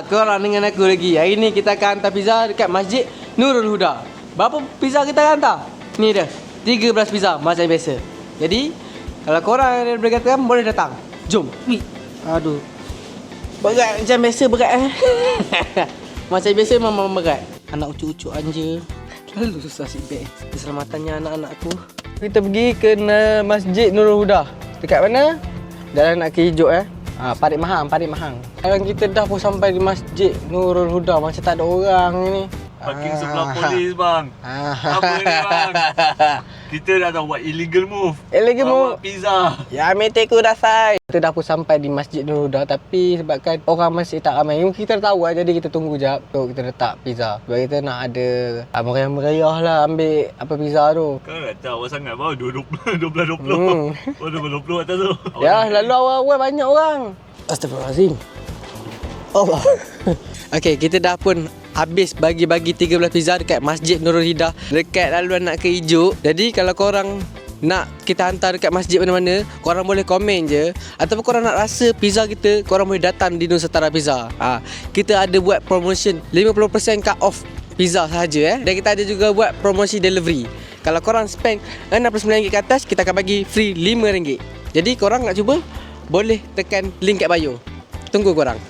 Korang dengan aku lagi. Hari ni kita akan hantar pizza dekat Masjid Nurul Huda. Berapa pizza kita akan hantar? Ni dia, 13 pizza macam biasa. Jadi kalau korang yang berkata boleh datang. Jom. Aduh, berat macam biasa berat Macam biasa memang berat. Anak ucuk-ucukan je. Lalu susah si beg. Keselamatannya anak-anak aku. Kita pergi ke Masjid Nurul Huda. Dekat mana? Jalan nak ke hijau Parit Mahang. Sekarang kita dah pun sampai di Masjid Nurul Huda. Macam tak ada orang ni. Parking sebelah polis bang. Apa ni bang? Kita dah tahu buat illegal move. Bawa pizza. Ya meteku dah say. Kita dah pun sampai di Masjid Nurul Huda. Tapi sebabkan orang masih tak ramai, kita dah tahu lah. Jadi kita tunggu jap untuk kita letak pizza. Sebab kita nak ada meriah-meriah lah ambil apa pizza tu. Kau dah tahu awal sangat bang. 12. Oh 20 atas tu. Ya lalu awal-awal banyak orang. Astagfirullahaladzim. Allah. Okey, kita dah pun habis bagi-bagi 13 pizza dekat Masjid Nurul Huda, dekat laluan nak ke hijau. Jadi kalau korang nak kita hantar dekat masjid mana-mana, korang boleh komen je. Ataupun korang nak rasa pizza kita, korang boleh datang di Nusantara Pizza. Kita ada buat promotion 50% cut off pizza sahaja Dan kita ada juga buat promosi delivery. Kalau korang spend RM69 ke atas, kita akan bagi free RM5. Jadi korang nak cuba, boleh tekan link kat bio. Tunggu korang.